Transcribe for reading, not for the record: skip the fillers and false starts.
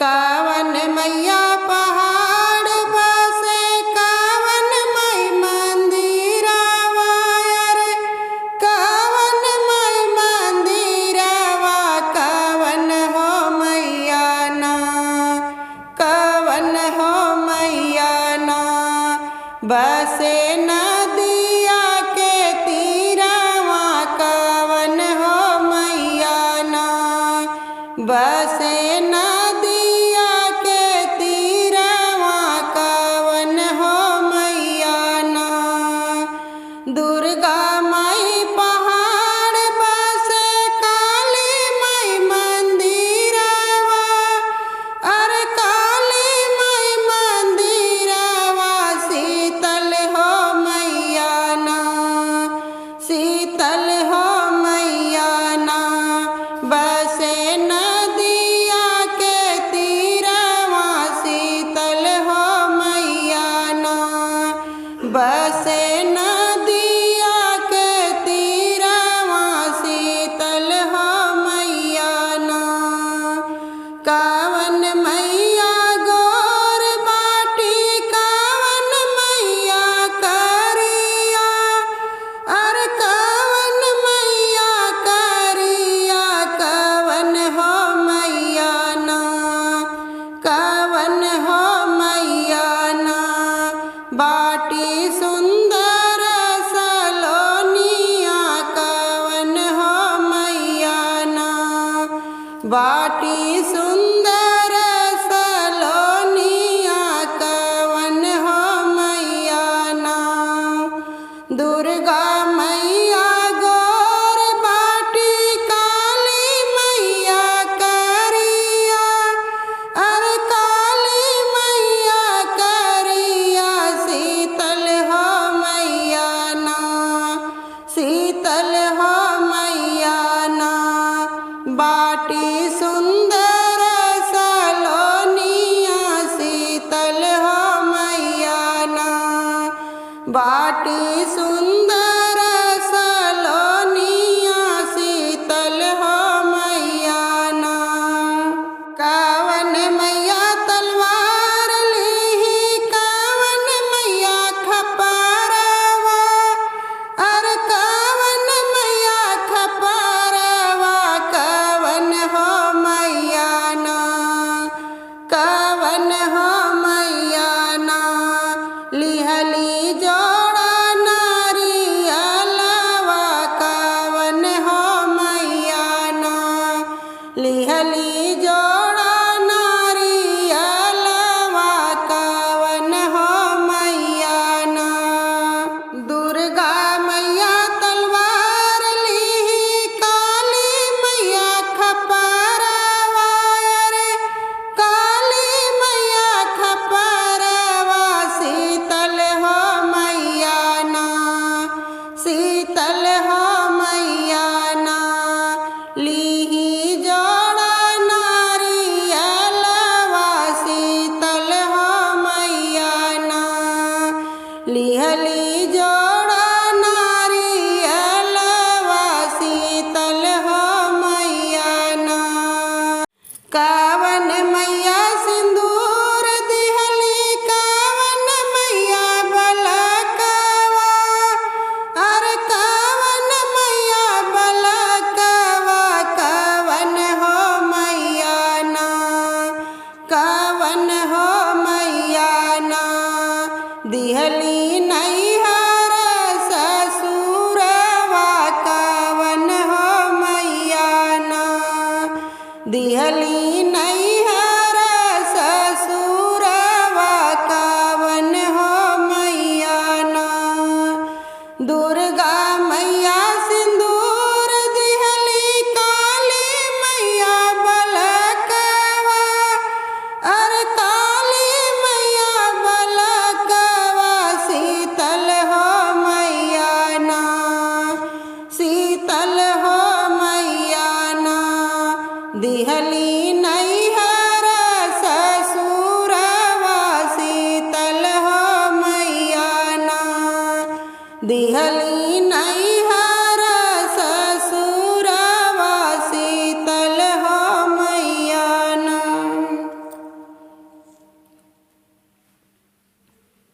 कावन मैया पहाड़ बसे कावन मई मंदिरवा रे कावन मई मंदिरवा कावन हो मैया ना कावन हो मैया ना बसे नदिया के तीरवा कावन हो मैया ना बसे नदिया के तीरवा कावन हो मैया ना दुर्गा माई पहाड़ बसे काली माई मंदिरवा अरे काली माई मंदिरवा शीतल हो मैया ना शीतल हो मैया ना बसे नदिया के तीरवा शीतल हो मैया ना बसे नदिया के तीरवा शीतल हो मैया ना कावन मैया गोर बाटी कावन मैया करिया अरे कावन मैया करिया कावन हो मैया ना कावन हो मैया ना बाटी सुंदर सलोनिया कावन हो मैया ना बाटी सुंदर सलोनिया कावन हो मैया ना दुर्गा मैया गोर बाटी काली मैया करिया अरे काली मैया करिया शीतल हो मैया ना शीतल हो मैया ना बाटी सुंदर सलोनिया शीतल हो मैया ना बाटी सुंदर सलोनिया शीतल हो मैया ना कावन मैया तलवार लीही कावन मैया खपरवा अरे कावन मैया खपरवा कावन हो मैया ना कावन हो मैया ना लिहली जोड़ा नारियलवा कावन हो मैया ना लिहली जोड़ा नारियलवा कावन हो मैया ना दुर्गा मैया तलवार लीही काली मैया खपरवा रे काली मैया खपरवा शीतल हो मैया ना शीतल हो मैया ना लीही जोड़ा नारियलवा शीतल हो मैया ना लिहली जोड़ा नारियलवा शीतल हो मैया ना कावन मैया सिंदूर दिहली कावन मैया बलकवा अरे कावन मैया बलकवा कावन हो मैया ना कावन हो मैया ना दिहली